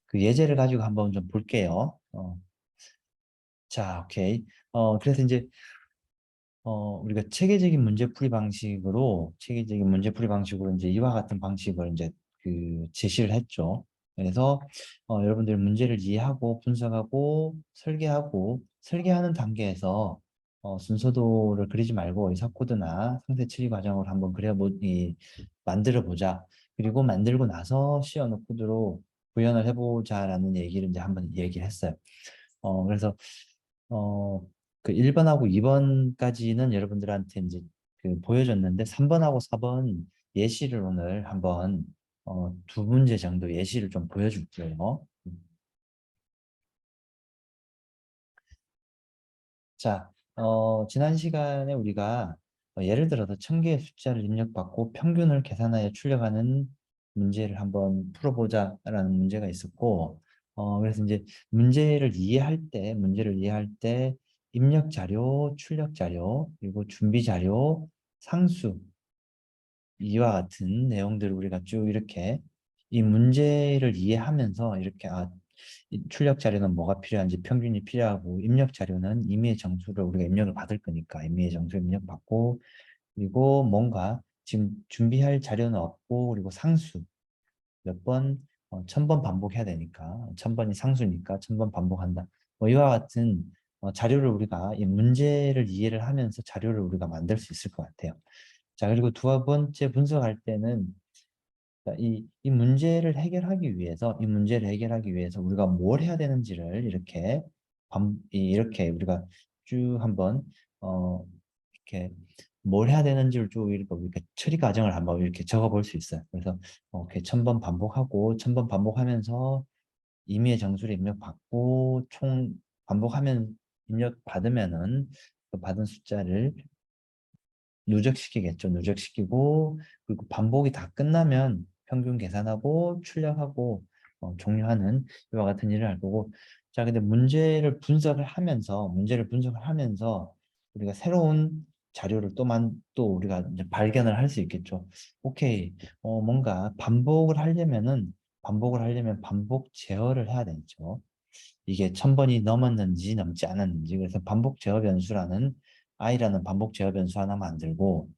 그 예제를 가지고 한번 좀 볼게요. 자, 오케이. 그래서 이제 우리가 체계적인 문제풀이 방식으로 이제 이와 같은 방식을 이제 그 제시를 했죠. 그래서 여러분들이 문제를 이해하고 분석하고 설계하는 단계에서 순서도를 그리지 말고 의사 코드나 상세 처리 과정을 한번 만들어 보자. 그리고 만들고 나서 C 언어 코드로 구현을 해보자라는 얘기를 이제 한번 얘기를 했어요. 그래서 어, 그 1번하고 2번까지는 여러분들한테 이제 그 보여줬는데 3번하고 4번 예시를 오늘 한번 두 문제 정도 예시를 좀 보여줄게요. 자, 지난 시간에 우리가 예를 들어서 1000개의 숫자를 입력받고 평균을 계산하여 출력하는 문제를 한번 풀어보자라는 문제가 있었고, 그래서 이제 문제를 이해할 때 입력 자료, 출력 자료, 그리고 준비 자료, 상수, 이와 같은 내용들을 우리가 쭉 이렇게 이 문제를 이해하면서 이렇게 이 출력 자료는 뭐가 필요한지 평균이 필요하고 입력 자료는 임의의 정수를 우리가 입력을 받을 거니까 임의의 정수 입력받고 그리고 뭔가 지금 준비할 자료는 없고 그리고 상수 몇 번, 1000번 반복해야 되니까 1000번이 상수니까 1000번 반복한다. 뭐 이와 같은 자료를 우리가 이 문제를 이해를 하면서 자료를 우리가 만들 수 있을 것 같아요. 자, 그리고 두 번째 분석할 때는 이 문제를 해결하기 위해서 우리가 뭘 해야 되는지를 이렇게 우리가 쭉 한번, 이렇게 뭘 해야 되는지를 쭉 이렇게 처리 과정을 한번 이렇게 적어 볼 수 있어요. 그래서, 이렇게 1000번 반복하고, 1000번 반복하면서 임의의 정수를 입력받고, 입력받으면은 그 받은 숫자를 누적시키겠죠. 누적시키고 그리고 반복이 다 끝나면 평균 계산하고 출력하고 종료하는 이와 같은 일을 할 거고 자 근데 문제를 분석을 하면서 우리가 새로운 자료를 또 우리가 이제 발견을 할 수 있겠죠. 오케이 뭔가 반복을 하려면 반복 제어를 해야 되죠. 이게 1000번이 넘었는지 넘지 않았는지 그래서 반복 제어 변수라는 i라는 반복 제어 변수 하나 만들고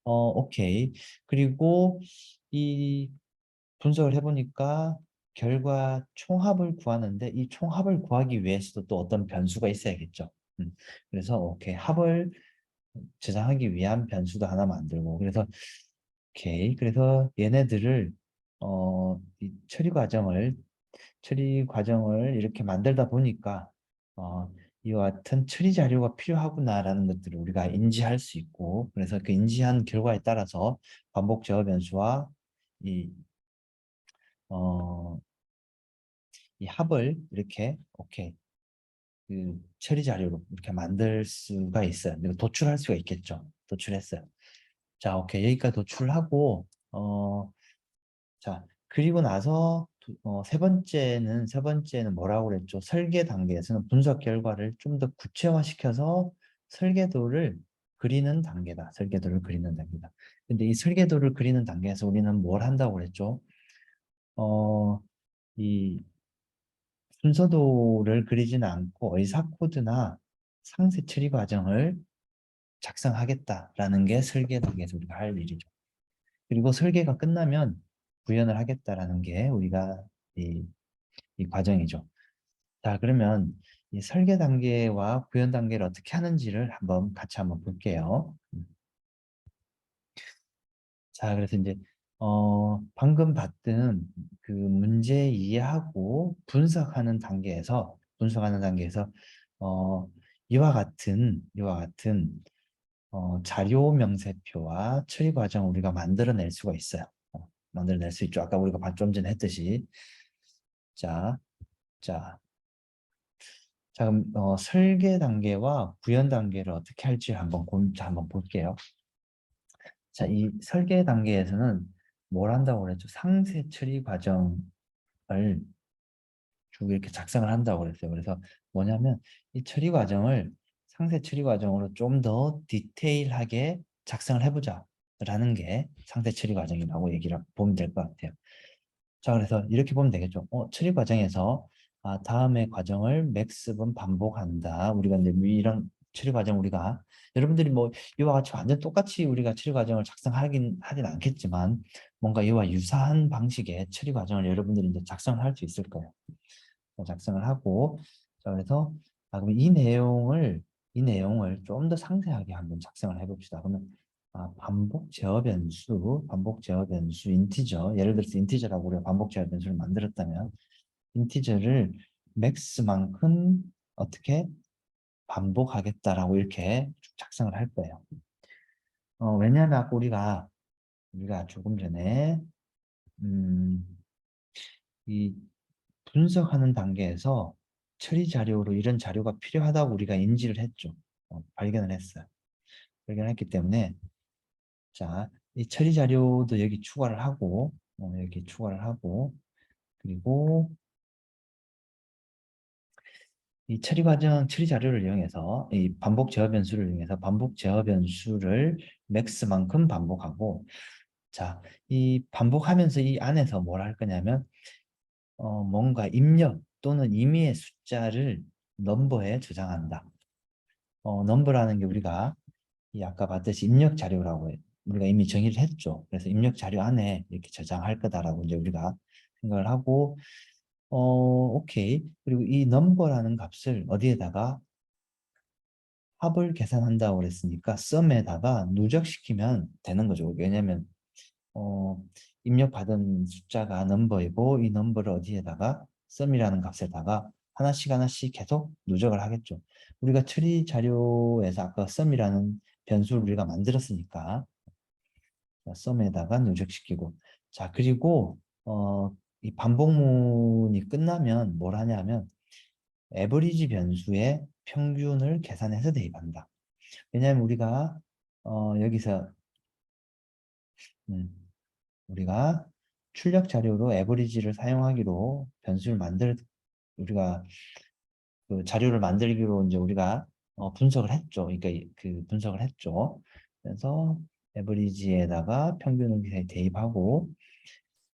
오케이 그리고 이 분석을 해보니까 결과 총합을 구하는데 이 총합을 구하기 위해서도 또 어떤 변수가 있어야겠죠. 그래서 오케이 합을 저장하기 위한 변수도 하나 만들고 그래서 오케이 그래서 얘네들을 이 처리 과정을 이렇게 만들다 보니까 이와 같은 처리 자료가 필요하구나라는 것들을 우리가 인지할 수 있고 그래서 그 인지한 결과에 따라서 반복 제어 변수와 이, 어, 이 합을 이렇게 오케이 그 처리 자료로 이렇게 만들 수가 있어요. 그리고 도출할 수가 있겠죠. 도출했어요. 자, 오케이 여기까지 도출하고 자, 그리고 나서 세 번째는 뭐라고 그랬죠? 설계 단계에서는 분석 결과를 좀 더 구체화시켜서 설계도를 그리는 단계다. 설계도를 그리는 단계다. 근데 이 설계도를 그리는 단계에서 우리는 뭘 한다고 그랬죠? 어, 이 순서도를 그리지는 않고 의사 코드나 상세 처리 과정을 작성하겠다라는 게 설계 단계에서 우리가 할 일이죠. 그리고 설계가 끝나면 구현을 하겠다라는 게 우리가 이, 이 과정이죠. 자, 그러면 이 설계 단계와 구현 단계를 어떻게 하는지를 같이 한번 볼게요. 자, 그래서 이제 방금 봤던 그 문제 이해하고 분석하는 단계에서 어, 이와 같은 자료 명세표와 처리 과정을 우리가 만들어낼 수가 있어요. 만들어낼 수 있죠. 아까 우리가 좀 전에 했듯이. 자, 자, 자, 그럼 설계 단계와 구현 단계를 어떻게 할지 한번 볼게요. 자, 이 설계 단계에서는 뭘 한다고 그랬죠? 상세 처리 과정을 쭉 이렇게 작성을 한다고 그랬어요. 그래서 뭐냐면 이 상세 처리 과정으로 좀 더 디테일하게 작성을 해보자 라는 게 상세 처리 과정이라고 얘기를 보면 될 것 같아요. 자, 그래서 이렇게 보면 되겠죠. 처리 과정에서 다음의 과정을 맥스번 반복한다. 우리가 이제 이런 처리 과정 우리가 여러분들이 뭐 이와 같이 완전 똑같이 우리가 처리 과정을 하진 않겠지만 뭔가 이와 유사한 방식의 처리 과정을 여러분들이 이제 작성을 할 수 있을 거예요. 작성을 하고 자, 그래서 그럼 이 내용을 좀 더 상세하게 한번 작성을 해봅시다. 그러면 반복 제어 변수 인티저 예를 들어서 인티저라고 우리가 반복 제어 변수를 만들었다면 인티저를 맥스만큼 어떻게 반복하겠다라고 이렇게 쭉 작성을 할 거예요. 왜냐하면 아까 우리가 조금 전에 이 분석하는 단계에서 처리 자료로 이런 자료가 필요하다고 우리가 인지를 했죠. 발견을 했어요. 발견했기 때문에 자, 이 처리 자료도 여기 추가를 하고 그리고 이 처리 자료를 이용해서 이 반복 제어 변수를 이용해서 반복 제어 변수를 맥스만큼 반복하고 자, 이 반복하면서 이 안에서 뭘 할 거냐면 뭔가 입력 또는 임의의 숫자를 넘버에 저장한다. 넘버라는 게 우리가 이 아까 봤듯이 입력 자료라고 우리가 이미 정의를 했죠. 그래서 입력 자료 안에 이렇게 저장할 거다라고 이제 우리가 생각을 하고 오케이. 그리고 이 넘버라는 값을 어디에다가 합을 계산한다고 그랬으니까 sum에다가 누적시키면 되는 거죠. 왜냐면 어, 입력받은 숫자가 넘버이고 이 넘버를 어디에다가 sum이라는 값에다가 하나씩 계속 누적을 하겠죠. 우리가 처리 자료에서 아까 sum이라는 변수를 우리가 만들었으니까 sum에다가 누적시키고 자 그리고 이 반복문이 끝나면 뭘 하냐면 에버리지 변수의 평균을 계산해서 대입한다. 왜냐하면 여기서 음, 우리가 출력 자료로 에버리지를 사용하기로 우리가 그 자료를 만들기로 이제 우리가 분석을 했죠. 그러니까 그 분석을 했죠. 그래서 에버리지에다가 평균을 대입하고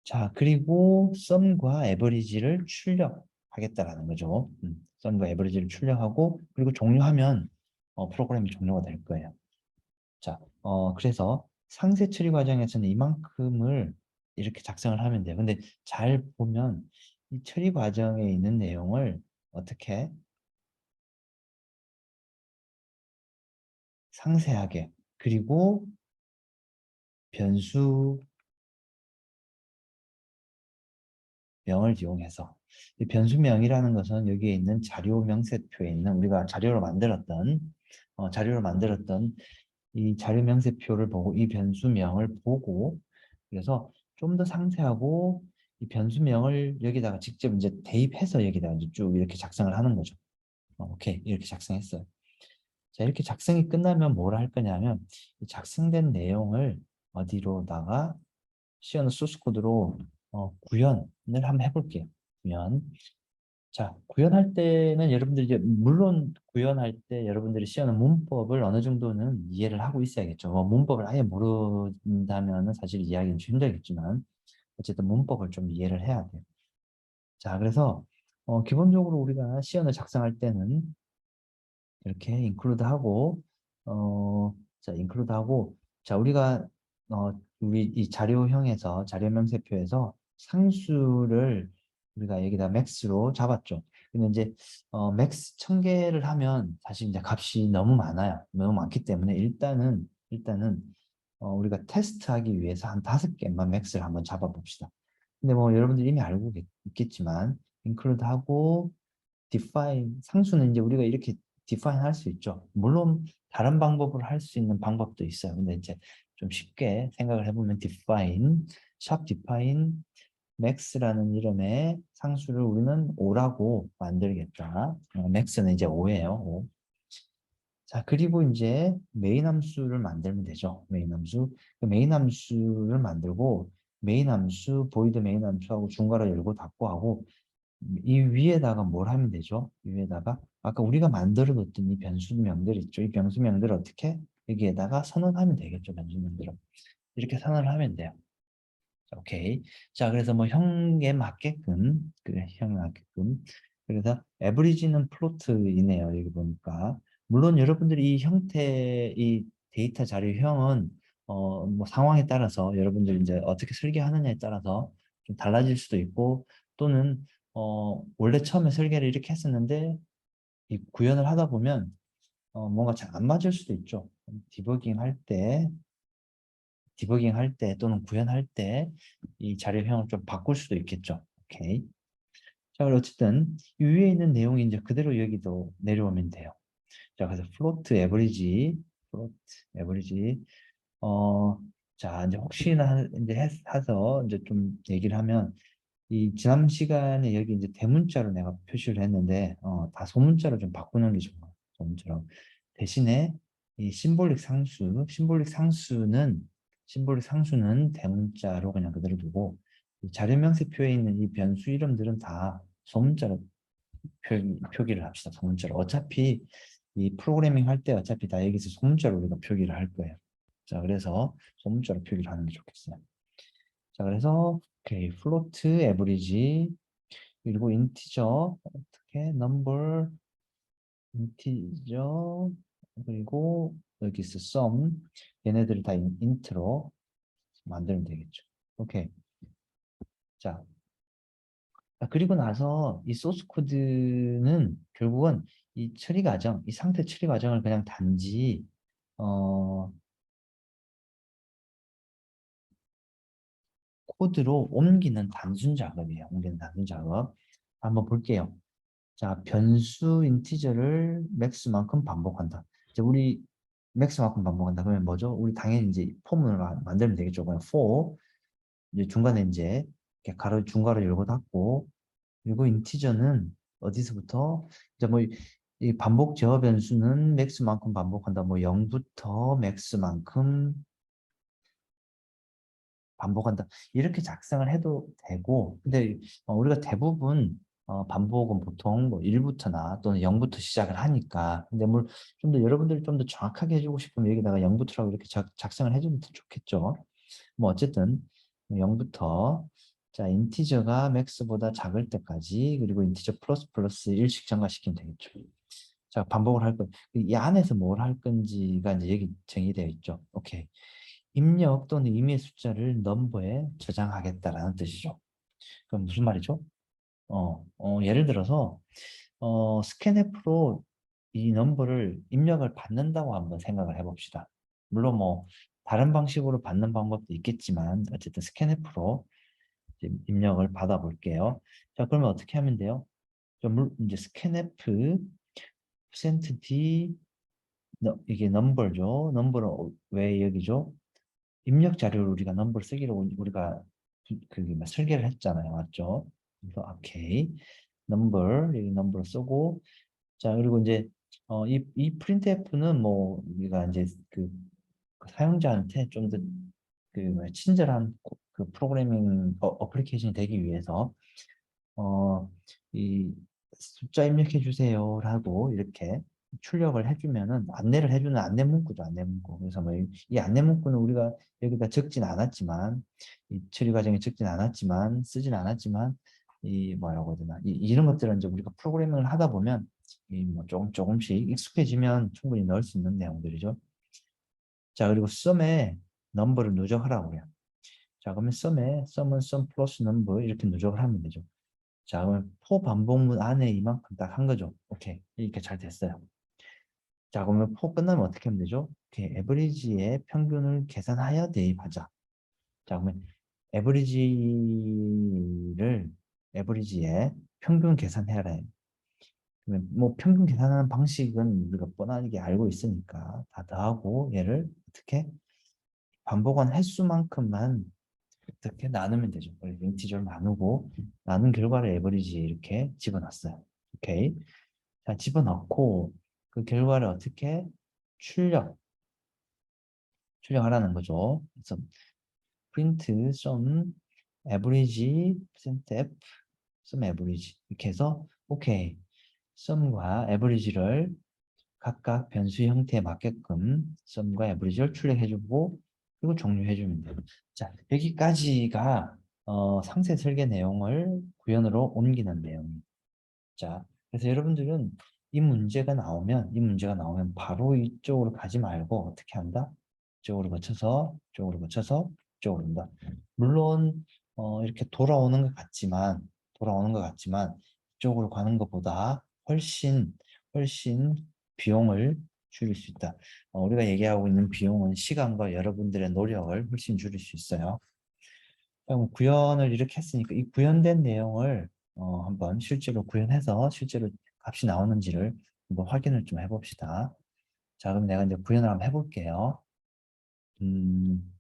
자 그리고 썸과 에버리지를 출력하겠다라는 거죠. 썸과 에버리지를 출력하고 그리고 종료하면 프로그램이 종료가 될 거예요. 자, 그래서 상세 처리 과정에서는 이만큼을 이렇게 작성을 하면 돼요. 근데 잘 보면 이 처리 과정에 있는 내용을 어떻게 상세하게 그리고 변수명을 이용해서 이 변수명이라는 것은 여기에 있는 자료 명세표에 있는 우리가 자료를 만들었던 이 자료 명세표를 보고 이 변수명을 보고 그래서 좀 더 상세하고 이 변수명을 여기다가 직접 이제 대입해서 여기다가 이제 쭉 이렇게 작성을 하는 거죠. 오케이 이렇게 작성했어요. 자 이렇게 작성이 끝나면 뭘 할 거냐면 이 작성된 내용을 어디로다가 시어는 소스 코드로 구현을 한번 해볼게요. 구현. 자, 구현할 때는 여러분들이 이제 물론 구현할 때 여러분들이 시험는 문법을 어느 정도는 이해를 하고 있어야겠죠. 문법을 아예 모른다면은 사실 이해하기는 좀 힘들겠지만 어쨌든 문법을 좀 이해를 해야 돼요. 자, 그래서 기본적으로 우리가 시연을 작성할 때는 이렇게 include하고 include하고 자 우리 이 자료형에서 자료 명세표에서 상수를 우리가 여기다 max로 잡았죠. 근데 이제 max 1000개를 하면 사실 이제 값이 너무 많아요. 너무 많기 때문에 일단은 우리가 테스트하기 위해서 한 5개만 max를 한번 잡아봅시다. 근데 뭐 여러분들 이미 알고 있겠지만 include하고 define 상수는 이제 우리가 이렇게 define 할 수 있죠. 물론 다른 방법으로 할 수 있는 방법도 있어요. 근데 이제 좀 쉽게 생각을 해보면 define max라는 이름의 상수를 우리는 5라고 만들겠다. max는 이제 5예요. 5. 자, 그리고 이제 메인 함수를 만들면 되죠. 메인 함수. 그 메인 함수를 만들고 메인 함수, 보이드 메인 함수하고 중괄호 열고 닫고 하고 이 위에다가 뭘 하면 되죠? 위에다가 아까 우리가 만들어뒀던 이 변수명들 있죠? 이 변수명들을 어떻게 여기에다가 선언하면 되겠죠? 변수명들을 이렇게 선언을 하면 돼요. 자, 오케이. 자, 그래서 뭐 형에 맞게끔, 그래, 형에 맞게끔. 그래서 에브리지는 플로트이네요. 여기 보니까. 물론 여러분들이 이 형태, 이 데이터 자료형은 뭐 상황에 따라서 여러분들이 이제 어떻게 설계하느냐에 따라서 좀 달라질 수도 있고 또는 원래 처음에 설계를 이렇게 했었는데 이 구현을 하다 보면 뭔가 잘 안 맞을 수도 있죠. 디버깅 할 때, 또는 구현할 때 이 자료형을 좀 바꿀 수도 있겠죠. 오케이. 자, 그리고 어쨌든 이 위에 있는 내용이 이제 그대로 여기도 내려오면 돼요. 자, 그래서 플로트 에버리지, 플로트 에버리지. 어, 자, 이제 혹시나 이제 해서 이제 좀 얘기를 하면 이 지난 시간에 여기 이제 대문자로 내가 표시를 했는데 다 소문자로 좀 바꾸는 게 좋아요. 소문자로. 대신에 이 심볼릭 상수는 대문자로 그냥 그대로 두고 이 자료 명세표에 있는 이 변수 이름들은 다 소문자로 표기를 합시다. 소문자로. 어차피 이 프로그래밍 할 때 어차피 다 여기서 소문자로 우리가 표기를 할 거예요. 자, 그래서 소문자로 표기를 하는 게 좋겠어요. 자, 그래서 오케이, 플로트 에버리지 그리고 인티저 어떻게 넘버 인티저 그리고 여기서 sum 얘네들을 다 인트로 만들면 되겠죠. 오케이. 자, 그리고 나서 이 소스 코드는 결국은 이 처리 과정, 이 상태 처리 과정을 그냥 단지 어, 코드로 옮기는 단순 작업이에요. 옮기는 단순 작업. 한번 볼게요. 자, 변수 인티저를 맥스만큼 반복한다. 이제 우리 맥스만큼 반복한다. 그러면 뭐죠? 우리 당연히 이제 폼을 만들면 되겠죠. 그냥 for 이제 중간에 이제 이렇게 중괄호 열고 닫고 그리고 인티저는 어디서부터 이제 뭐 이 반복 제어 변수는 맥스만큼 반복한다. 뭐 0부터 맥스만큼 반복한다. 이렇게 작성을 해도 되고, 근데 우리가 대부분 반복은 보통 뭐 1부터나 또는 0부터 시작을 하니까, 근데 뭘 좀 더 여러분들이 좀 더 정확하게 해주고 싶으면 여기다가 0부터라고 이렇게 작성을 해주면 더 좋겠죠. 뭐 어쨌든 0부터 자 인티저가 맥스보다 작을 때까지 그리고 인티저 플러스 1씩 증가시키면 되겠죠. 자 반복을 할 거. 이 안에서 뭘 할 건지가 이제 여기 정의되어 있죠. 오케이. 입력 또는 임의 숫자를 넘버에 저장하겠다라는 뜻이죠. 그럼 무슨 말이죠? 예를 들어서 스캔F로 이 넘버를 입력을 받는다고 한번 생각을 해봅시다. 물론 뭐 다른 방식으로 받는 방법도 있겠지만 어쨌든 스캔F로 입력을 받아볼게요. 자 그러면 어떻게 하면 돼요? 이제 스캔F %d 이게 넘버죠. 넘버는 왜 여기죠? 입력 자료를 우리가 넘버를 쓰기로 우리가 설계를 했잖아요. 맞죠? 그래서 오케이. 넘버 여기 넘버를 쓰고 자 그리고 이제 이 printf는 뭐 우리가 이제 그 사용자한테 좀 더 친절한 그 프로그래밍 어플리케이션이 되기 위해서 이 숫자 입력해 주세요라고 이렇게 출력을 해주면은 안내를 해주는 안내 문구죠, 안내 문구. 그래서 뭐 이 안내 문구는 우리가 여기다 적진 않았지만 이 처리 과정에 적진 않았지만 쓰진 않았지만 이 뭐라고 해야 되나 이런 것들은 이제 우리가 프로그래밍을 하다 보면 이 뭐 조금씩 익숙해지면 충분히 넣을 수 있는 내용들이죠. 자 그리고 sum에 넘버를 누적하라고 해요. 자 그러면 sum은 sum 플러스 넘버 이렇게 누적을 하면 되죠. 자, 그러면 포 반복문 안에 이만큼 딱 한 거죠. 오케이. 이렇게 잘 됐어요. 자, 그러면 포 끝나면 어떻게 하면 되죠? 오케이. 에버리지의 평균을 계산하여 대입하자. 자, 그러면 에버리지를, 에버리지의 평균 계산해라. 그러면 뭐 평균 계산하는 방식은 우리가 뻔하게 알고 있으니까 다 더하고 얘를 어떻게 반복한 횟수만큼만 이렇게 나누면 되죠. 인티저를 나누고 나눈 결과를 에버리지에 이렇게 집어넣었어요. 오케이. 자, 집어넣고 그 결과를 어떻게 출력하라는 거죠. 그래서 print sum average %f sum average 이렇게 해서 오케이. sum과 average를 각각 변수 형태에 맞게끔 sum과 average를 출력해주고 그리고 종료해주면 돼요. 자, 여기까지가 상세 설계 내용을 구현으로 옮기는 내용입니다. 자, 그래서 여러분들은 이 문제가 나오면 바로 이쪽으로 가지 말고 어떻게 한다? 이쪽으로 거쳐서, 이쪽으로 거쳐서, 이쪽으로 온다. 물론 이렇게 돌아오는 것 같지만 이쪽으로 가는 것보다 훨씬 비용을 줄일 수 있다. 우리가 얘기하고 있는 비용은 시간과 여러분들의 노력을 훨씬 줄일 수 있어요. 그럼 구현을 이렇게 했으니까 이 구현된 내용을 한번 실제로 구현해서 실제로 값이 나오는지를 한번 확인을 좀 해봅시다. 자, 그럼 내가 이제 구현을 한번 해볼게요. 음,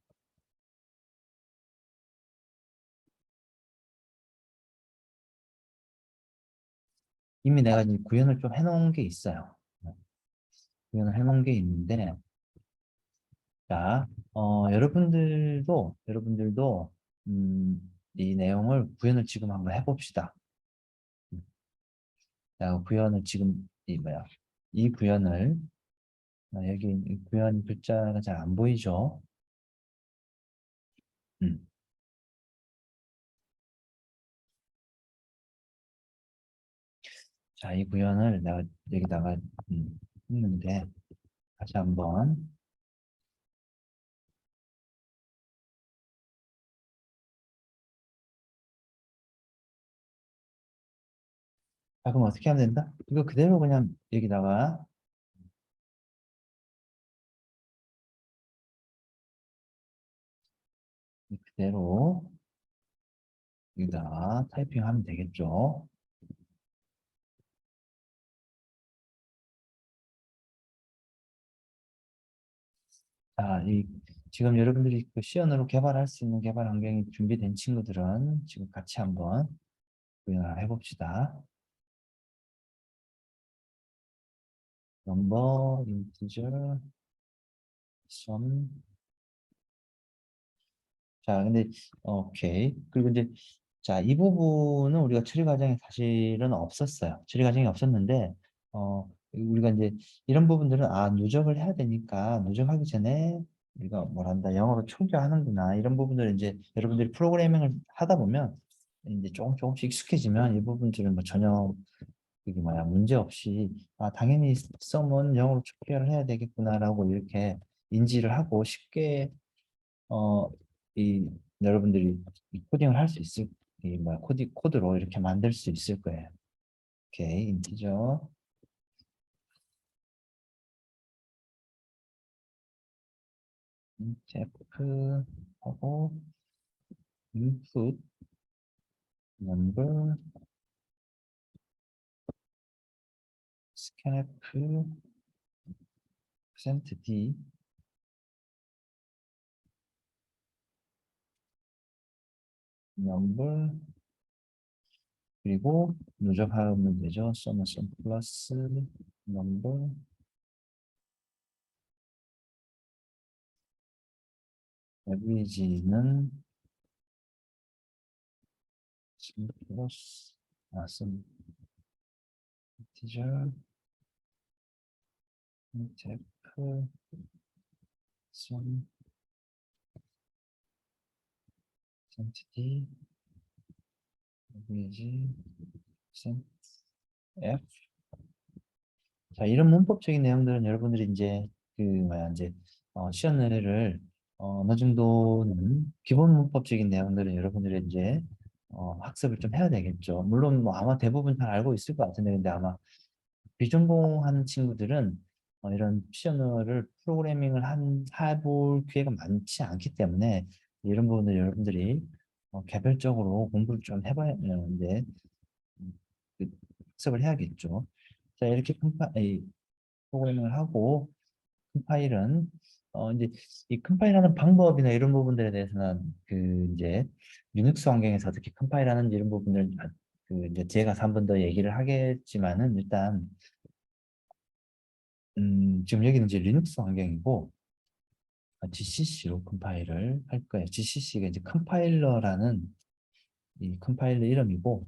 이미 내가 이제 구현을 좀 해놓은 게 있어요. 구현을 해놓은 게 있는데, 자, 여러분들도 이 내용을 구현을 지금 한번 해봅시다. 자, 구현을 지금 이 구현을 여기 이 구현 글자가 잘 안 보이죠? 음. 자, 이 구현을 내가 여기다가 했는데 다시 한번. 자, 그럼 어떻게 하면 된다? 이거 그대로 그냥 여기다가 그대로 여기다 타이핑하면 되겠죠? 자, 지금 여러분들이 그 시연으로 개발할 수 있는 개발 환경이 준비된 친구들은 지금 같이 한번 구현을 해봅시다. 넘버, 인티저, 썸. 자, 근데 오케이. 그리고 이제 자, 이 부분은 우리가 처리 과정에 사실은 없었어요. 처리 과정이 없었는데 우리가 이제 이런 부분들은 누적을 해야 되니까 누적하기 전에 우리가 뭘 한다, 영어로 초기화하는구나, 이런 부분들을 이제 여러분들이 프로그래밍을 하다 보면 이제 조금씩 익숙해지면 이 부분들은 뭐 전혀 그게 뭐야 문제 없이 당연히 썸은 영어로 초기화를 해야 되겠구나라고 이렇게 인지를 하고 쉽게 어, 여러분들이 이 코딩을 할 수 있을, 코드로 이렇게 만들 수 있을 거예요. 오케이, 인티저, 체크 하고, input, number, scanf, %d, number, 그리고 누적하면 되죠. 썸 플러스, number, average는 썸 플러스, 썸, 인티저, 체크, 썸, %d, average, F. 자, 이런 문법적인 내용들은 여러분들이 이제 이제 시연을 어느 정도는 기본 문법적인 내용들은 여러분들이 이제 학습을 좀 해야 되겠죠. 물론 뭐 아마 대부분 잘 알고 있을 것 같은데, 근데 아마 비전공하는 친구들은 이런 시연어를 프로그래밍을 해볼 기회가 많지 않기 때문에 이런 부분을 여러분들이 개별적으로 공부를 좀 해봐야 이제 그 학습을 해야겠죠. 자, 이렇게 프로그래밍을 하고 컴파일은 이제 이 컴파일하는 방법이나 이런 부분들에 대해서는 이제 유닉스 환경에서 어떻게 컴파일하는지 이런 부분들 이제 제가 한 번 더 얘기를 하겠지만은 일단 지금 여기는 이제 리눅스 환경이고 GCC로 컴파일을 할 거예요. GCC가 이제 컴파일러라는 이 컴파일러 이름이고,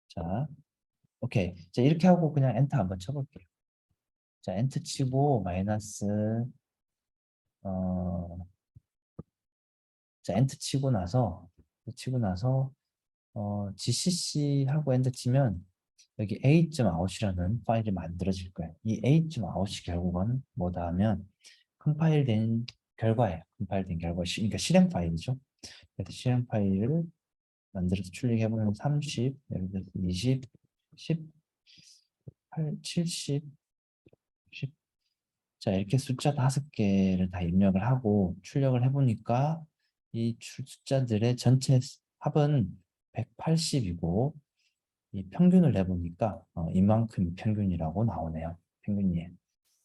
자, 오케이. 자, 이렇게 하고 그냥 엔터 한번 쳐볼게요. 자, 엔터 치고 마이너스 자, 엔터 치고 나서 GCC 하고 엔터 치면 여기 a.out이라는 파일이 만들어질 거예요. 이 a.out이 결국은 뭐다 하면 컴파일된 결과예요. 컴파일된 결과, 그러니까 실행 파일이죠. 그래서 실행 파일을 만들어서 출력해보면 30, 예를 들어서 20, 10, 8, 70, 10. 자, 이렇게 숫자 5개를 다 입력을 하고 출력을 해보니까 이 숫자들의 전체 합은 180이고 이 평균을 내보니까 이만큼 평균이라고 나오네요. 평균이에요.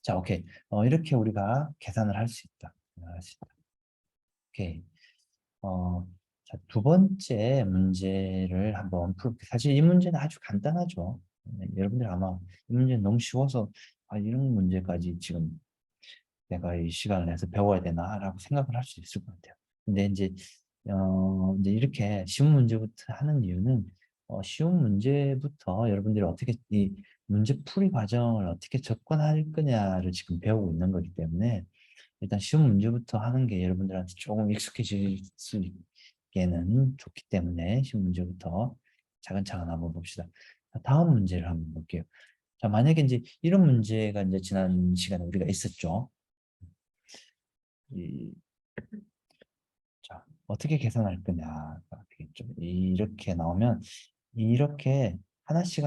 자, 오케이. 이렇게 우리가 계산을 할 수 있다. 오케이. 자, 두 번째 문제를 한번 풀어볼게요. 사실 이 문제는 아주 간단하죠. 여러분들 아마 이 문제는 너무 쉬워서 이런 문제까지 지금 내가 이 시간을 내서 배워야 되나라고 생각을 할 수 있을 것 같아요. 근데 이제 이렇게 쉬운 문제부터 하는 이유는 쉬운 문제부터 여러분들이 어떻게 이 문제 풀이 과정을 어떻게 접근할 거냐를 지금 배우고 있는 거기 때문에 일단 쉬운 문제부터 하는 게 여러분들한테 조금 익숙해질 수 있게는 좋기 때문에 쉬운 문제부터 차근차근 한번 봅시다. 자, 다음 문제를 한번 볼게요. 자, 만약에 이제 이런 문제가 이제 지난 시간에 우리가 있었죠. 이, 자, 어떻게 계산할 거냐가 되겠죠. 이렇게 나오면 이렇게 하나씩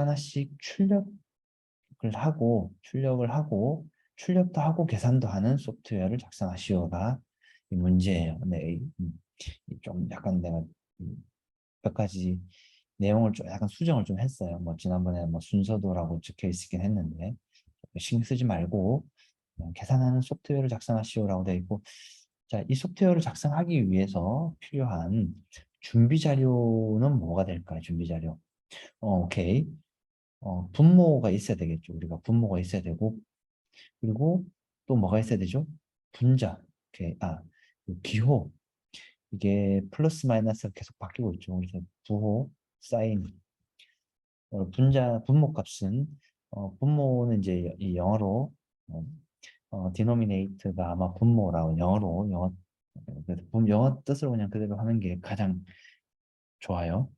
출력을 하고 출력도 하고 계산도 하는 소프트웨어를 작성하시오가 이 문제예요. 근데 좀 약간 내가 몇 가지 내용을 좀 약간 수정을 좀 했어요. 뭐 지난번에 뭐 순서도라고 적혀 있긴 했는데 신경 쓰지 말고 그냥 계산하는 소프트웨어를 작성하시오라고 되어 있고, 자, 이 소프트웨어를 작성하기 위해서 필요한 준비 자료는 뭐가 될까요? 준비 자료. 오케이. 분모가 있어야 되겠죠. 우리가 분모가 있어야 되고, 그리고 또 뭐가 있어야 되죠? 분자. 오케이. 그 기호. 이게 플러스 마이너스가 계속 바뀌고 있죠. 그래서 부호, 사인, 분모 값은 분모는 이제 이 영어로 denominator가 아마 분모라고 그래서 영어 뜻으로 그냥 그대로 하는 게 가장 좋아요.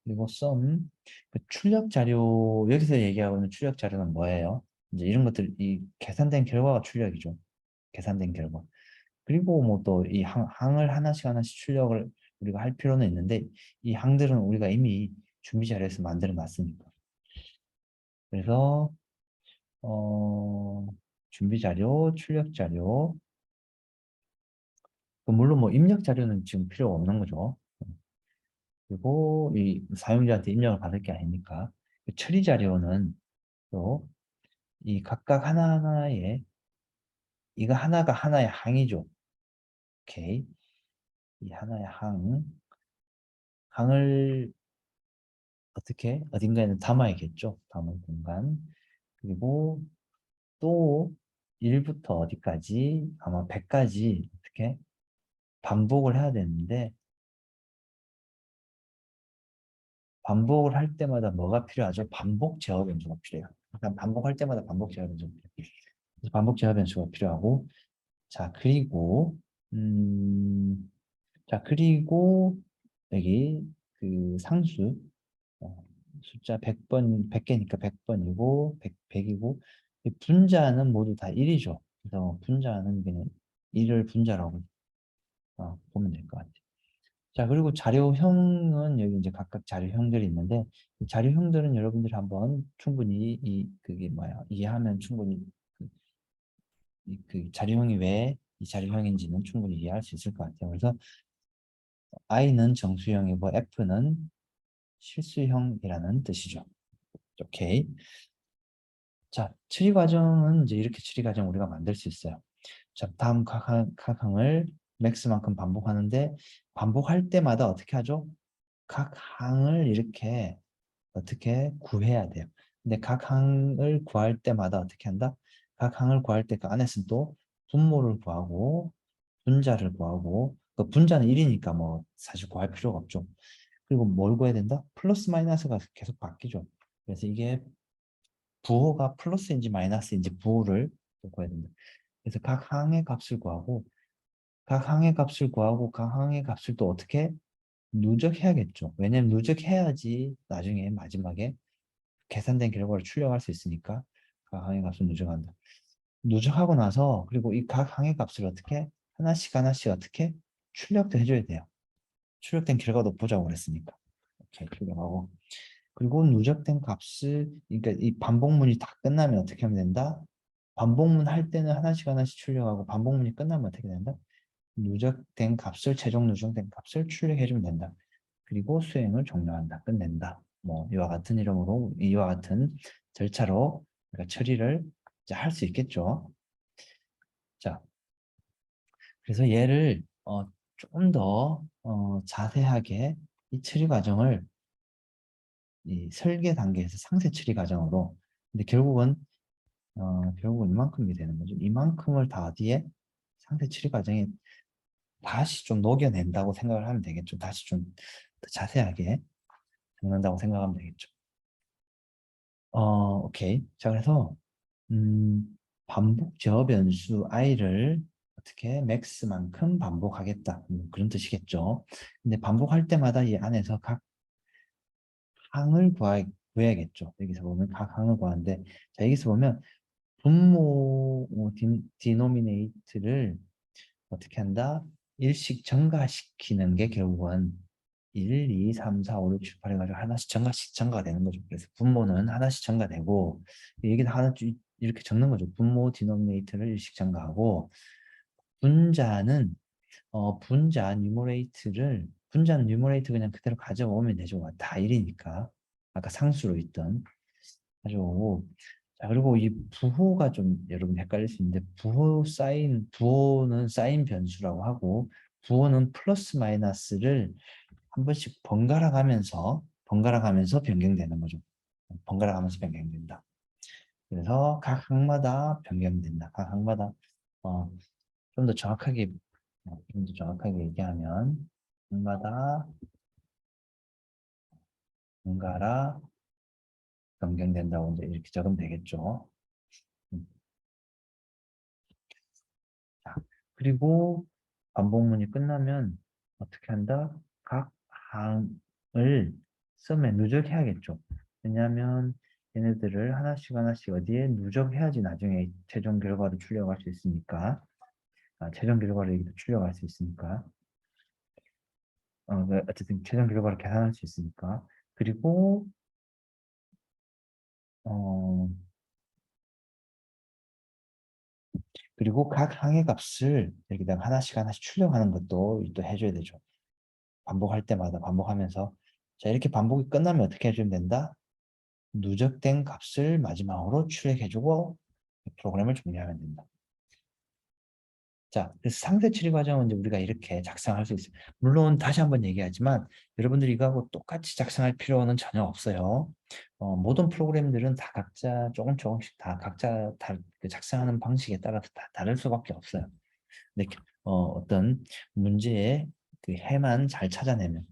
그리고 sum, 그 출력 자료, 여기서 얘기하고 있는 출력 자료는 뭐예요? 이제 이런 것들, 이 계산된 결과가 출력이죠. 계산된 결과. 그리고 뭐 또 이 항을 하나씩 출력을 우리가 할 필요는 있는데 이 항들은 우리가 이미 준비 자료에서 만들어 놨으니까. 그래서 어, 준비 자료, 출력 자료, 물론 뭐 입력 자료는 지금 필요 없는 거죠. 그리고 이 사용자한테 입력을 받을 게 아니니까 처리 자료는 또 이 각각 하나하나의 이거 하나가 하나의 항이죠. 오케이. 이 하나의 항을 어떻게 어딘가에는 담아야겠죠. 담을 공간. 그리고 또 1부터 어디까지 아마 100까지 어떻게 반복을 해야 되는데 반복을 할 때마다 뭐가 필요하죠? 반복 제어 변수가 필요해요. 그러니까 반복할 때마다 반복 제어 변수가 필요해요. 그래서 반복 제어 변수가 필요하고, 자, 그리고 음, 자, 그리고 여기 그 상수 숫자 100번 100개니까 100번이고 100이고 분자는 모두 다 1이죠. 그래서 분자는 그냥 1을 분자라고 보면 될 것 같아요. 자, 그리고 자료형은 여기 이제 각각 자료형들이 있는데 이 자료형들은 여러분들이 한번 충분히 그게 뭐야 이해하면 충분히 그, 그 자료형이 왜 이 자료형인지는 충분히 이해할 수 있을 것 같아요. 그래서 I는 정수형이고 F는 실수형이라는 뜻이죠. 오케이. 자, 처리 과정은 이제 이렇게 처리 과정 우리가 만들 수 있어요. 자, 다음 각 항을 맥스만큼 반복하는데 반복할 때마다 어떻게 하죠? 각 항을 이렇게 어떻게 구해야 돼요. 근데 각 항을 구할 때마다 어떻게 한다? 각 항을 구할 때 그 안에서는 또 분모를 구하고 분자를 구하고 그 분자는 1이니까 뭐 사실 구할 필요가 없죠. 그리고 뭘 구해야 된다? 플러스 마이너스가 계속 바뀌죠. 그래서 이게 부호가 플러스인지 마이너스인지 부호를 구해야 된다. 그래서 각 항의 값을 구하고 각 항의 값을 구하고 각 항의 값을 또 어떻게 누적해야겠죠. 왜냐면 누적해야지 나중에 마지막에 계산된 결과를 출력할 수 있으니까 각 항의 값을 누적한다. 누적하고 나서 그리고 이 각 항의 값을 어떻게 하나씩 하나씩 어떻게 출력도 해줘야 돼요. 출력된 결과도 보자고 그랬으니까. 오케이, 출력하고. 그리고 누적된 값을, 그러니까 이 반복문이 다 끝나면 어떻게 하면 된다? 반복문 할 때는 하나씩 하나씩 출력하고 반복문이 끝나면 어떻게 된다? 누적된 값을, 최종 누적된 값을 출력해주면 된다. 그리고 수행을 종료한다. 끝낸다. 뭐 이와 같은 이름으로 이와 같은 절차로 우리가 처리를 할 수 있겠죠. 자, 그래서 얘를 좀 더 자세하게 이 처리 과정을 이 설계 단계에서 상세 처리 과정으로 근데 결국은 이만큼이 되는 거죠. 이만큼을 다 어디에 상세 처리 과정에 다시 좀 녹여낸다고 생각을 하면 되겠죠. 다시 좀 더 자세하게 적는다고 생각하면 되겠죠. 오케이. 자, 그래서 반복 제어 변수 i를 어떻게 맥스만큼 반복하겠다. 그런 뜻이겠죠. 근데 반복할 때마다 이 안에서 각 항을 구해야겠죠. 여기서 보면 각 항을 구하는데 자, 여기서 보면 분모 디노미네이트를 어떻게 한다? 일씩 증가시키는 게 결국은 1, 2, 3, 4, 5, 6, 7, 8 해가지고 하나씩 증가가 되는 거죠. 그래서 분모는 하나씩 증가되고 여기다 하나 이렇게 적는 거죠. 분모 디노미네이터를 일씩 증가하고 분자는 분자 뉴머레이트를 분자는 뉴머레이터 그냥 그대로 가져오면 되죠. 다 1이니까 아까 상수로 있던 가져오고 자 그리고 이 부호가 좀 여러분 헷갈릴 수 있는데 부호는 사인 변수라고 하고 부호는 플러스 마이너스를 한 번씩 번갈아 가면서 변경되는 거죠. 번갈아 가면서 변경된다. 그래서 각 항마다 변경된다. 각 항마다 어, 좀 더 정확하게 얘기하면 항마다 번갈아 변경된다고 이제 이렇게 적으면 되겠죠. 음. 자, 그리고 반복문이 끝나면 어떻게 한다? 각 항을 썸에 누적해야겠죠. 왜냐하면 얘네들을 하나씩 하나씩 어디에 누적해야지 나중에 최종 결과를 출력할 수 있으니까 최종 결과를 여기도 출력할 수 있으니까 어쨌든 최종 결과를 계산할 수 있으니까 그리고 어, 그리고 각 항의 값을 여기다가 하나씩 하나씩 출력하는 것도 또 해줘야 되죠. 반복할 때마다 반복하면서 자 이렇게 반복이 끝나면 어떻게 해주면 된다? 누적된 값을 마지막으로 출력해주고 프로그램을 종료하면 된다. 자, 그래서 상세 처리 과정은 이제 우리가 이렇게 작성할 수 있어요. 물론 다시 한번 얘기하지만 여러분들이 이거하고 똑같이 작성할 필요는 전혀 없어요. 모든 프로그램들은 다 각자 조금씩 다 각자 그 작성하는 방식에 따라서 다 다를 수밖에 없어요. 근데 어떤 문제의 그 해만 잘 찾아내면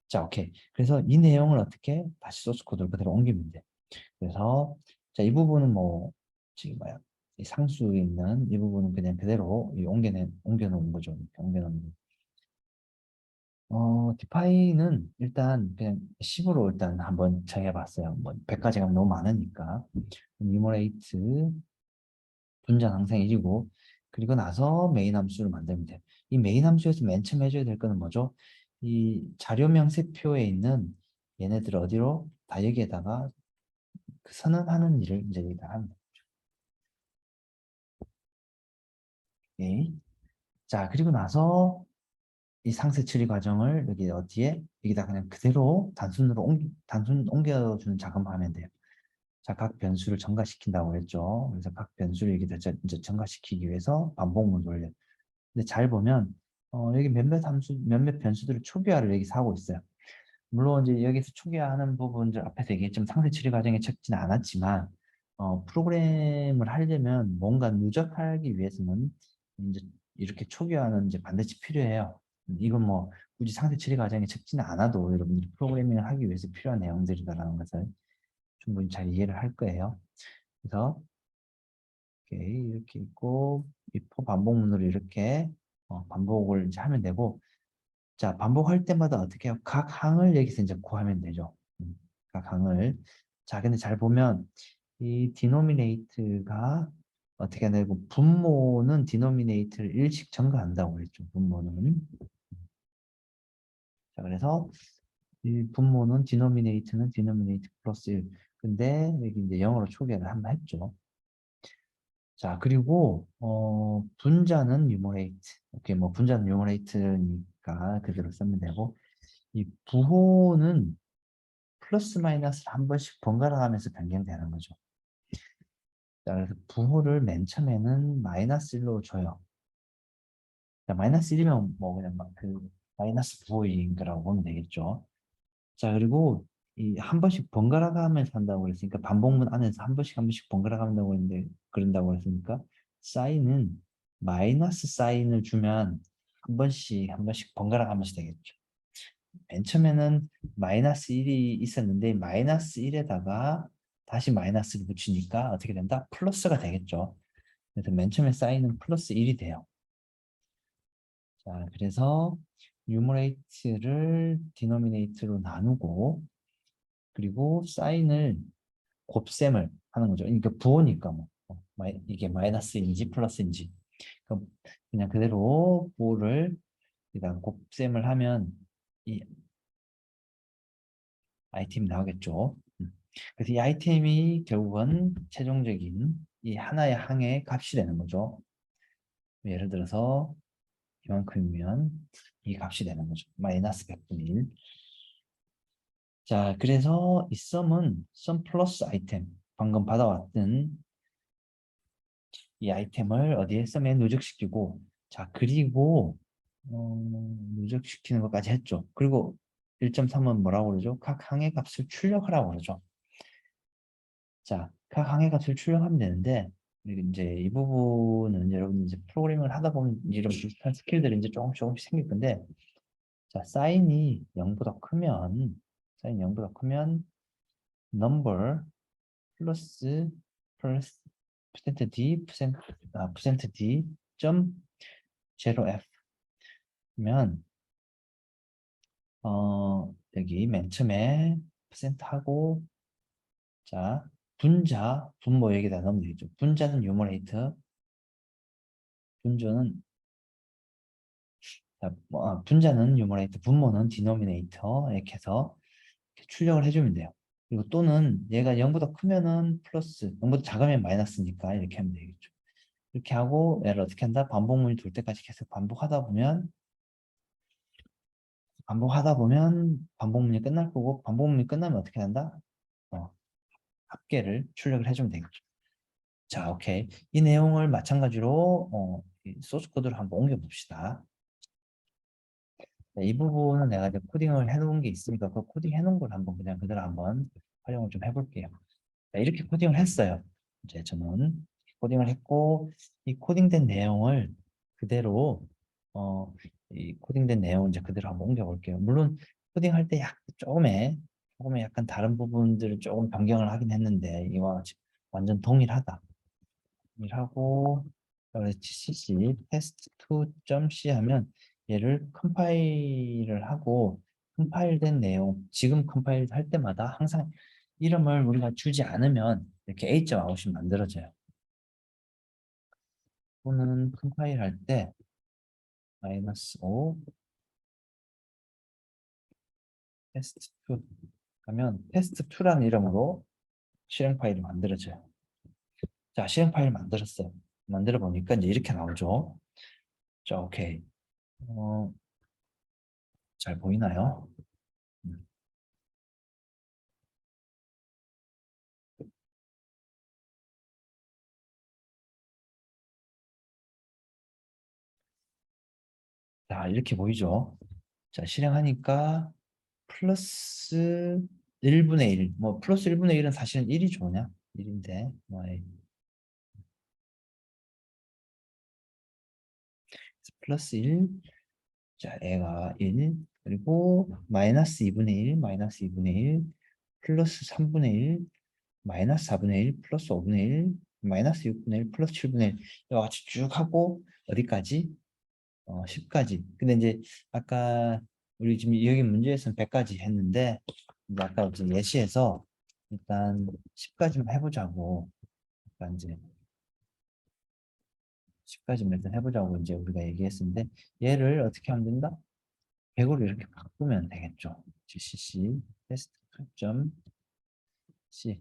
자, 오케이. 그래서 이 내용을 어떻게 다시 소스 코드로 그대로 옮기면 돼. 그래서 자, 이 부분은 뭐 지금 뭐야? 이 상수에 있는 이 부분은 그냥 그대로 옮겨놓은 거죠. 이렇게 옮겨놓은 거. 디파이는 일단 그냥 10으로 일단 한번 정해봤어요. 뭐 100까지 가면 너무 많으니까. 뉴머레이트 분자 항상 1이고 그리고 나서 메인 함수를 만들면 돼요. 이 메인 함수에서 맨 처음 해줘야 될 거는 뭐죠? 이 자료명 세표에 있는 얘네들 어디로 다 여기에다가 그 선언하는 일을 이제 여기다 하면 돼요. 오케이. 자, 그리고 나서 이 상세 처리 과정을 여기 어디에 여기다 그냥 그대로 단순 옮겨주는 작업만 하면 돼요. 자, 각 변수를 증가시킨다고 했죠. 그래서 각 변수를 여기다 이제 증가시키기 위해서 반복문 돌려. 근데 잘 보면 여기 몇몇 변수들을 초기화를 여기서 하고 있어요. 물론 이제 여기서 초기화하는 부분들 앞에서 얘기했지만 상세 처리 과정에 적지는 않았지만 프로그램을 하려면 뭔가 누적하기 위해서는 이제 이렇게 초기화는 이제 반드시 필요해요. 이건 뭐 굳이 상세 처리 과정에 적지는 않아도 여러분들이 프로그래밍을 하기 위해서 필요한 내용들이다라는 것을 충분히 잘 이해를 할 거예요. 그래서 이렇게 있고 이 반복문으로 이렇게 반복을 이제 하면 되고, 자, 반복할 때마다 어떻게 해요? 각 항을 여기서 이제 구하면 되죠. 각 항을. 자, 근데 잘 보면 이 디노미네이트가 어떻게 되고, 분모는 디노미네이트를 1씩 증가한다고 그랬죠. 분모는. 자, 그래서 이 분모는 디노미네이트는 디노미네이트 플러스 1. 근데 여기 이제 영어로 초기화를 한번 했죠. 자, 그리고 분자는 뉴머레이트. 오케이, 뭐 분자는 뉴머레이트니까 그대로 쓰면 되고, 이 부호는 플러스 마이너스를 한 번씩 번갈아 가면서 변경되는 거죠. 자, 그래서 부호를 맨 처음에는 마이너스 1로 줘요. 자, 마이너스 1이면 뭐 그냥 막 그 마이너스 부호인 거라고 보면 되겠죠. 자, 그리고 이 한 번씩 번갈아 가면서 한다고 그랬으니까 반복문 안에서 한 번씩 번갈아 간다고 했는데 그런다고 했으니까 사인은 마이너스 사인을 주면 한 번씩 번갈아 가면서 되겠죠. 맨 처음에는 마이너스 1이 있었는데 마이너스 1에다가 다시 마이너스를 붙이니까 어떻게 된다? 플러스가 되겠죠. 그래서 맨 처음에 사인은 플러스 1이 돼요. 자, 그래서 뉴머레이트를 디노미네이트로 나누고 그리고 사인을 곱셈을 하는 거죠. 그러니까 부호니까 뭐 이게 마이너스인지 플러스인지 그럼 그냥 그대로 부호를 일단 곱셈을 하면 이 아이템이 나오겠죠. 그래서 이 아이템이 결국은 최종적인 이 하나의 항의 값이 되는 거죠. 예를 들어서 이만큼이면 이 값이 되는 거죠. 마이너스 100분의 1. 자, 그래서 이 썸은 썸 플러스 아이템 방금 받아왔던 이 아이템을 어디에 썸에 누적시키고 자, 그리고 누적시키는 것까지 했죠. 그리고 1.3은 뭐라고 그러죠? 각 항의 값을 출력하라고 그러죠. 자, 각 항의 값을 출력하면 되는데 그리고 이제 이 부분은 여러분 이제 프로그래밍을 하다 보면 이런 비슷한 스킬들이 이제 조금씩 생길 건데 자, 사인이 0보다 크면 사인이 0보다 크면 number 플러스 퍼센트 d 퍼센트 d 점 0f 면 여기 맨 처음에 퍼센트 하고 자 분모 여기다 넣으면 되겠죠. 분자는 뉴머레이터 분조는 분자는 뉴머레이터 분모는 디노미네이터 이렇게 해서 이렇게 출력을 해주면 돼요. 그리고 또는 얘가 0보다 크면은 플러스 0보다 작으면 마이너스니까 이렇게 하면 되겠죠. 이렇게 하고 얘를 어떻게 한다? 반복문이 돌 때까지 계속 반복하다 보면 반복문이 끝날 거고 반복문이 끝나면 어떻게 한다? 합계를 출력을 해주면 되겠죠. 자, 오케이. 이 내용을 마찬가지로 이 소스 코드로 한번 옮겨 봅시다. 이 부분은 내가 이제 코딩을 해놓은 게 있으니까 그 코딩 해놓은 걸 한번 그냥 그대로 한번 활용을 좀 해볼게요. 자, 이렇게 코딩을 했어요. 이제 저는 코딩을 했고 이 코딩된 내용을 그대로 이 코딩된 내용 이제 그대로 한번 옮겨 볼게요. 물론 코딩할 때 조금의 약간 다른 부분들을 조금 변경을 하긴 했는데 이와 같이 완전 동일하다. 동일하고 그래서 gcc test2.c 하면 얘를 컴파일을 하고 컴파일된 내용 지금 컴파일 할 때마다 항상 이름을 우리가 주지 않으면 이렇게 A.out이 만들어져요. 또는 컴파일 할 때 -5 test2 하면 test2라는 이름으로 실행 파일이 만들어져요. 자, 실행 파일 만들었어요. 만들어 보니까 이제 이렇게 나오죠. 자, 오케이. 잘 보이나요? 음. 자, 이렇게 보이죠? 자, 실행하니까 플러스 1분의 1. 뭐 플러스 1분의 1은 사실은 1이 좋냐? 1인데 뭐 플러스 1. 자, 애가 1 그리고 마이너스 2분의 1, 마이너스 2분의 1, 플러스 3분의 1, 마이너스 4분의 1, 플러스 5분의 1, 마이너스 6분의 1, 플러스 7분의 1 이와 같이 쭉 하고 어디까지? 10까지. 근데 이제 아까 우리 지금 여기 문제에서는 100까지 했는데 이제 아까 이제 예시에서 일단 10까지만 해보자고. 그러니까 이제 10까지만 일단 해보자고 이제 우리가 얘기했었는데 얘를 어떻게 하면 된다? 100으로 이렇게 바꾸면 되겠죠. GCC 테스트 점 C.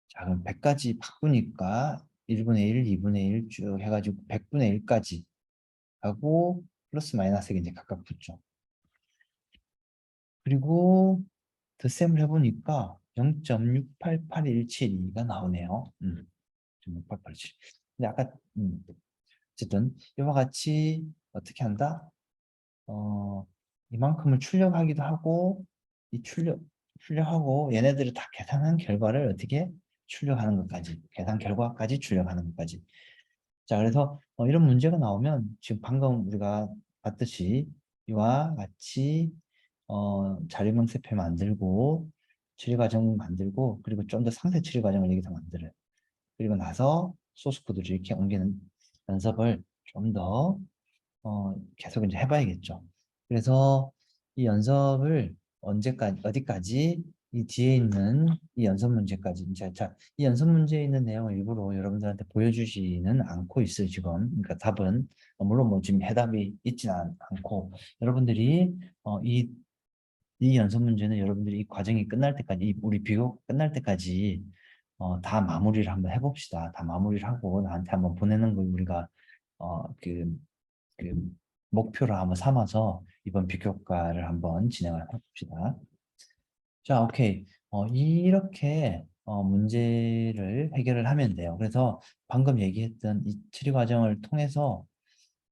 자, 그럼 100까지 바꾸니까 1분의 1, 2분의 1 쭉 해가지고 100분의 1까지 하고 플러스 마이너스가 이제 각각 붙죠. 그리고 덧셈을 해보니까 0.688172가 나오네요. 0.6887. 근데 아까 어쨌든 이와 같이 어떻게 한다? 어, 이만큼을 출력하기도 하고 이 출력하고 얘네들을 다 계산한 결과를 어떻게 출력하는 것까지 계산 결과까지 출력하는 것까지. 자, 그래서 이런 문제가 나오면 지금 방금 우리가 봤듯이 이와 같이 자료 명세표 만들고 처리 과정 만들고 그리고 좀 더 상세 처리 과정을 여기서 만들어요. 그리고 나서 소스 코드를 이렇게 옮기는 연습을 좀 더 계속 이제 해봐야겠죠. 그래서 이 연습을 언제까지 어디까지 이 뒤에 있는 이 연습 문제까지 이제 이 연습 문제에 있는 내용을 일부러 여러분들한테 보여주지는 않고 있어요 지금. 그러니까 답은 물론 뭐 지금 해답이 있지는 않고 여러분들이 이 연습 문제는 여러분들이 이 과정이 끝날 때까지 우리 비교 끝날 때까지 다 마무리를 한번 해봅시다. 다 마무리를 하고 나한테 한번 보내는 걸 우리가 그 목표를 한번 삼아서 이번 비교과를 한번 진행을 해봅시다. 자, 오케이. 이렇게 문제를 해결을 하면 돼요. 그래서 방금 얘기했던 이 처리 과정을 통해서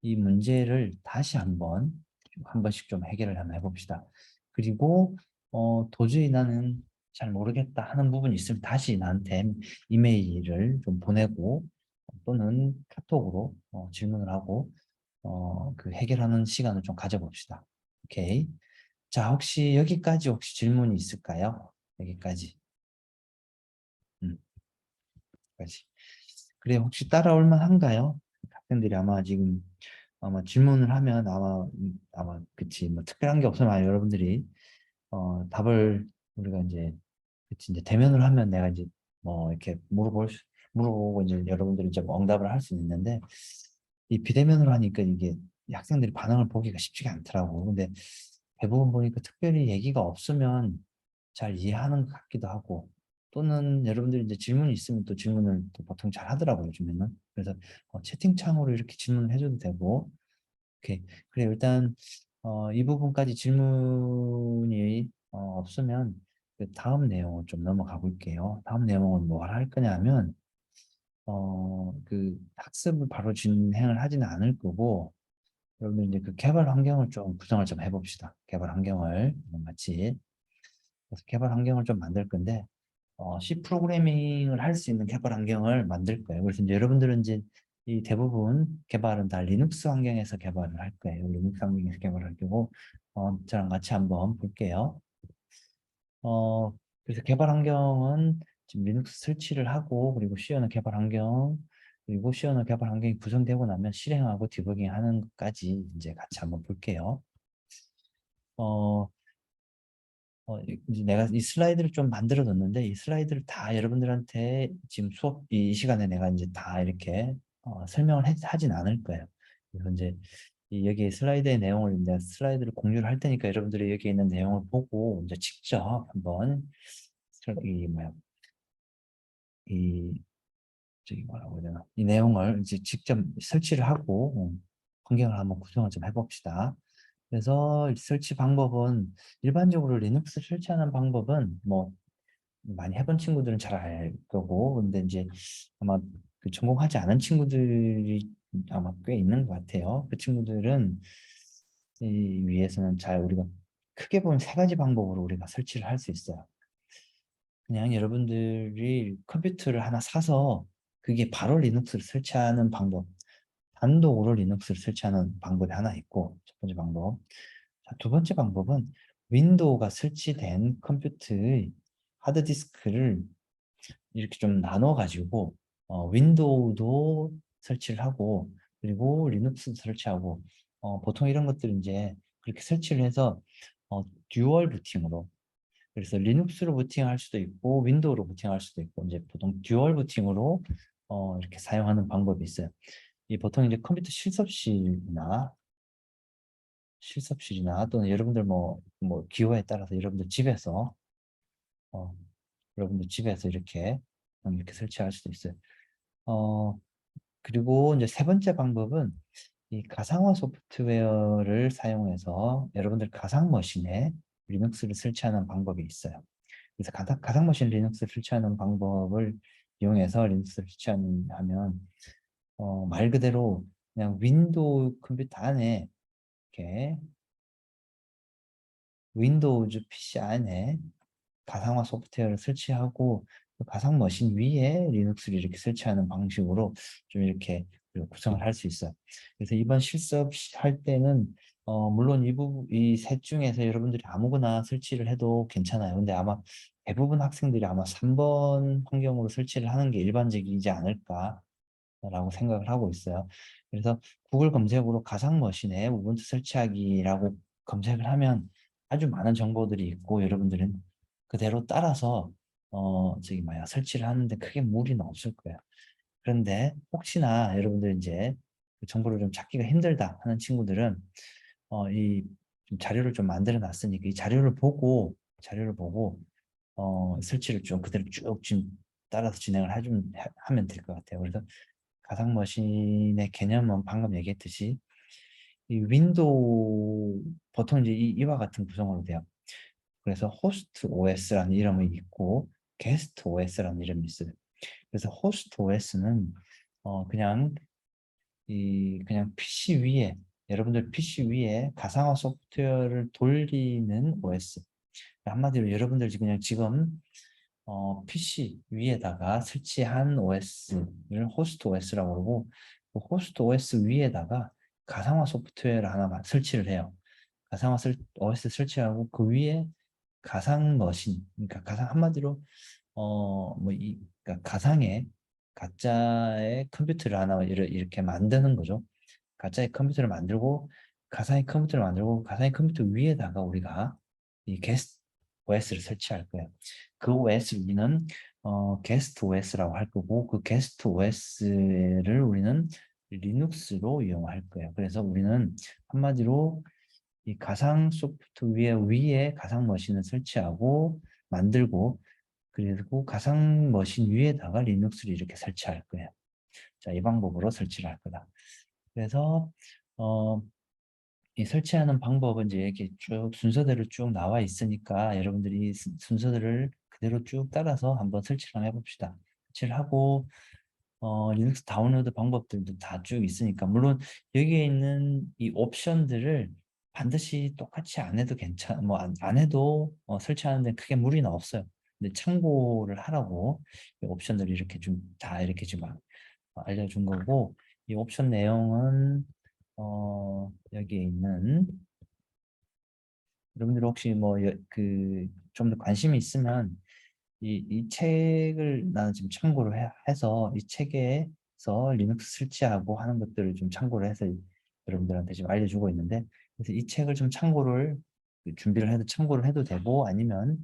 이 문제를 다시 한 번씩 좀 해결을 한번 해봅시다. 그리고 도저히 나는 잘 모르겠다 하는 부분이 있으면 다시 나한테 이메일을 좀 보내고 또는 카톡으로 질문을 하고 그 해결하는 시간을 좀 가져봅시다. 오케이. 자, 혹시 여기까지 혹시 질문이 있을까요? 여기까지. 음, 여기까지. 그래, 혹시 따라올 만한가요? 학생들이 아마 지금 아마 질문을 하면 아마 그치 뭐 특별한 게 없으면 아마 여러분들이 답을 우리가 이제 그치 이제 대면을 하면 내가 이제 뭐 이렇게 물어보고 이제 여러분들이 이제 뭐 응답을 할 수 있는데 이 비대면으로 하니까 이게 이 학생들이 반응을 보기가 쉽지가 않더라고. 근데 대부분 보니까 특별히 얘기가 없으면 잘 이해하는 것 같기도 하고 또는 여러분들이 이제 질문이 있으면 또 질문을 또 보통 잘 하더라고요, 요즘에는. 그래서 채팅창으로 이렇게 질문을 해줘도 되고 오케이. 그래, 일단, 이 부분까지 질문이 없으면 그 다음 내용을 좀 넘어가 볼게요. 다음 내용은 뭘 할 거냐면, 그 학습을 바로 진행을 하지는 않을 거고, 여러분들 이제 그 개발 환경을 좀 구성을 좀 해봅시다. 개발 환경을 같이. 그래서 개발 환경을 좀 만들 건데, C 프로그래밍을 할 수 있는 개발 환경을 만들 거예요. 그래서 이제 여러분들은 이제 이 대부분 개발은 다 리눅스 환경에서 개발을 할 거예요. 리눅스 환경에서 개발할 거고, 저랑 같이 한번 볼게요. 어, 그래서 개발 환경은 지금 리눅스 설치를 하고, 그리고 시연어 개발 환경, 그리고 시연어 개발 환경이 구성되고 나면 실행하고 디버깅 하는 것까지 이제 같이 한번 볼게요. 어, 이제 내가 이 슬라이드를 좀 만들어 뒀는데 이 슬라이드를 다 여러분들한테 지금 수업 이 시간에 내가 이제 다 이렇게 설명을 하진 않을 거예요. 그래서 이제 여기 슬라이드의 내용을 내가 슬라이드를 공유를 할 테니까 여러분들이 여기 있는 내용을 보고 이제 직접 한번 이 뭐야 이 저기 뭐라고 해야 되나 이 내용을 이제 직접 설치를 하고 환경을 한번 구성을 좀 해봅시다. 그래서 설치 방법은 일반적으로 리눅스 설치하는 방법은 뭐 많이 해본 친구들은 잘 알 거고 근데 이제 아마 그 전공하지 않은 친구들이 아마 꽤 있는 것 같아요. 그 친구들은 이 위해서는 잘 우리가 크게 보면 세 가지 방법으로 우리가 설치를 할 수 있어요. 그냥 여러분들이 컴퓨터를 하나 사서 그게 바로 리눅스를 설치하는 방법, 단독으로 리눅스를 설치하는 방법이 하나 있고 첫 번째 방법. 자, 두 번째 방법은 윈도우가 설치된 컴퓨터의 하드디스크를 이렇게 좀 나눠 가지고 윈도우도 설치를 하고 그리고 리눅스도 설치하고 보통 이런 것들은 이제 그렇게 설치를 해서 듀얼 부팅으로 그래서 리눅스로 부팅할 수도 있고 윈도우로 부팅할 수도 있고 이제 보통 듀얼 부팅으로 이렇게 사용하는 방법이 있어요. 이 보통 이제 컴퓨터 실습실이나 또는 여러분들 뭐 기호에 따라서 여러분들 집에서 어, 여러분들 집에서 이렇게 설치할 수도 있어요. 어, 그리고 이제 세 번째 방법은 이 가상화 소프트웨어를 사용해서 여러분들 가상 머신에 리눅스를 설치하는 방법이 있어요. 그래서 가상 머신 리눅스를 설치하는 방법을 이용해서 리눅스를 설치하면 말 그대로 그냥 윈도우 컴퓨터 안에 이렇게 윈도우즈 PC 안에 가상화 소프트웨어를 설치하고 그 가상 머신 위에 리눅스를 이렇게 설치하는 방식으로 좀 이렇게 구성을 할 수 있어요. 그래서 이번 실습할 때는 물론 이 셋 중에서 여러분들이 아무거나 설치를 해도 괜찮아요. 근데 아마 대부분 학생들이 아마 3번 환경으로 설치를 하는 게 일반적이지 않을까라고 생각을 하고 있어요. 그래서 구글 검색으로 가상 머신에 우분투 설치하기라고 검색을 하면 아주 많은 정보들이 있고 여러분들은 그대로 따라서 설치를 하는데 크게 무리는 없을 거예요. 그런데 혹시나 여러분들 이제 그 정보를 좀 찾기가 힘들다 하는 친구들은 이 자료를 좀 만들어 놨으니까 이 자료를 보고 설치를 좀 그대로 쭉 따라서 진행을 하면 될 것 같아요. 그래서 가상 머신의 개념은 방금 얘기했듯이 이 윈도우 보통 이제 이와 같은 구성으로 돼요. 그래서 호스트 OS라는 이름이 있고 게스트 OS라는 이름이 있어요. 그래서 호스트 OS는 그냥 그냥 PC 위에 여러분들 PC 위에 가상화 소프트웨어를 돌리는 OS. 한마디로 여러분들 지금 PC 위에다가 설치한 OS를 호스트 OS라고 그러고 그 호스트 OS 위에다가 가상화 소프트웨어를 하나 설치를 해요. OS 설치하고 그 위에 가상 머신, 그러니까 가상 한마디로 그러니까 가짜의 컴퓨터를 하나 이렇게 만드는 거죠. 가짜의 컴퓨터를 만들고 가상의 컴퓨터 위에다가 우리가 이 게스트 OS를 설치할 거예요. 그 OS를 우리는 게스트 OS라고 할 거고 그 게스트 OS를 우리는 리눅스로 이용할 거예요. 그래서 우리는 한마디로 이 가상 소프트웨어 위에 가상 머신을 설치하고 만들고 그리고 가상 머신 위에다가 리눅스를 이렇게 설치할 거예요. 자, 이 방법으로 설치를 할 거다. 그래서 어, 이 설치하는 방법은 이제 이렇게 쭉 순서대로 쭉 나와 있으니까 여러분들이 순서들을 그대로 쭉 따라서 한번 설치를 한번 해봅시다. 설치를 하고 리눅스 다운로드 방법들도 다 쭉 있으니까 물론 여기에 있는 이 옵션들을 반드시 똑같이 안 해도 안 해도 설치하는 데 크게 무리는 없어요. 근데 참고를 하라고 이 옵션들을 이렇게 좀 다 이렇게 좀 알려준 거고 이 옵션 내용은 여기에 있는 여러분들 혹시 좀 더 관심이 있으면 이 책을 나는 지금 참고를 해서 이 책에서 리눅스 설치하고 하는 것들을 좀 참고를 해서 여러분들한테 지금 알려주고 있는데 그래서 이 책을 좀 준비를 해도 참고를 해도 되고 아니면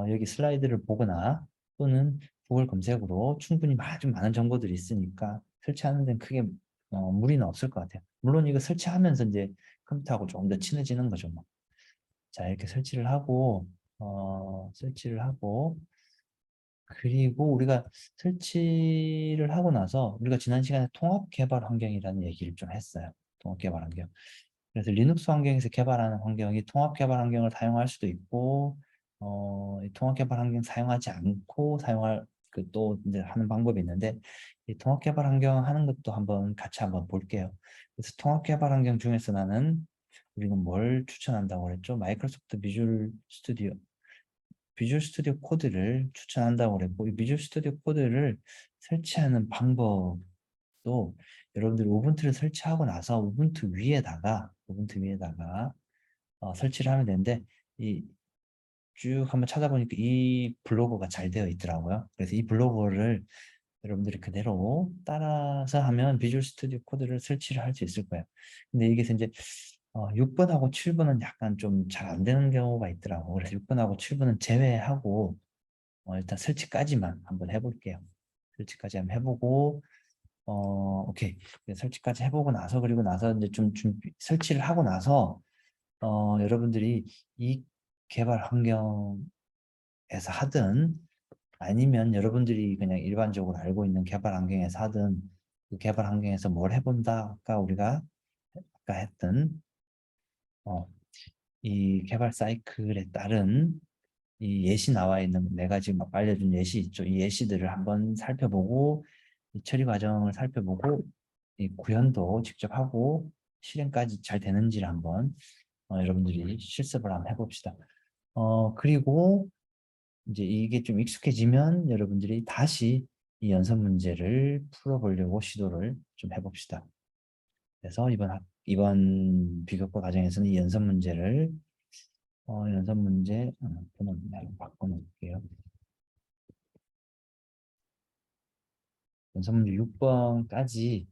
여기 슬라이드를 보거나 또는 구글 검색으로 충분히 아주 많은 정보들이 있으니까 설치하는 데는 크게 무리는 없을 것 같아요. 물론 이거 설치하면서 이제 컴퓨터하고 조금 더 친해지는 거죠. 뭐. 자, 이렇게 설치를 하고 그리고 우리가 설치를 하고 나서 우리가 지난 시간에 통합 개발 환경이라는 얘기를 좀 했어요. 통합 개발 환경. 그래서 리눅스 환경에서 개발하는 환경이 통합 개발 환경을 사용할 수도 있고 이 통합 개발 환경 사용하지 않고 사용할 그 또 이제 하는 방법이 있는데 이 통합 개발 환경 하는 것도 같이 한번 볼게요. 그래서 통합 개발 환경 중에서 우리는 뭘 추천한다고 그랬죠? 마이크로소프트 비주얼 스튜디오 코드를 추천한다고 그랬고 이 비주얼 스튜디오 코드를 설치하는 방법도 여러분들이 우분투를 설치하고 나서 우분투 위에다가 설치를 하면 되는데 이 쭉 한번 찾아보니까 이 블로그가 잘 되어 있더라고요. 그래서 이 블로그를 여러분들이 그대로 따라서 하면 비주얼 스튜디오 코드를 설치를 할 수 있을 거예요. 근데 이게 이제 6번하고 7번은 약간 좀 잘 안 되는 경우가 있더라고. 그래서 6번하고 7번은 제외하고 일단 설치까지만 한번 해볼게요. 설치까지 한번 해보고 오케이. 설치까지 해보고 나서 그리고 나서 이제 좀 준비 설치를 하고 나서 여러분들이 이 개발 환경에서 하든 아니면 여러분들이 그냥 일반적으로 알고 있는 개발 환경에서 하든 그 개발 환경에서 뭘 해본다. 아까 우리가 아까 했던 어, 이 개발 사이클에 따른 이 예시 나와 있는 내가 지금 막 알려준 예시 있죠. 이 예시들을 한번 살펴보고 이 처리 과정을 살펴보고 이 구현도 직접 하고 실행까지 잘 되는지를 한번 여러분들이 실습을 한번 해봅시다. 그리고 이제 이게 좀 익숙해지면 여러분들이 다시 이 연습 문제를 풀어보려고 시도를 좀 해봅시다. 그래서 이번 비교과 과정에서는 이 연습 문제를 연습 문제 번호 바꿔놓을게요. 연습 문제 6번까지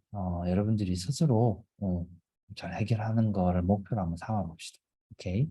여러분들이 스스로 잘 해결하는 거를 목표로 한번 삼아 봅시다. 오케이.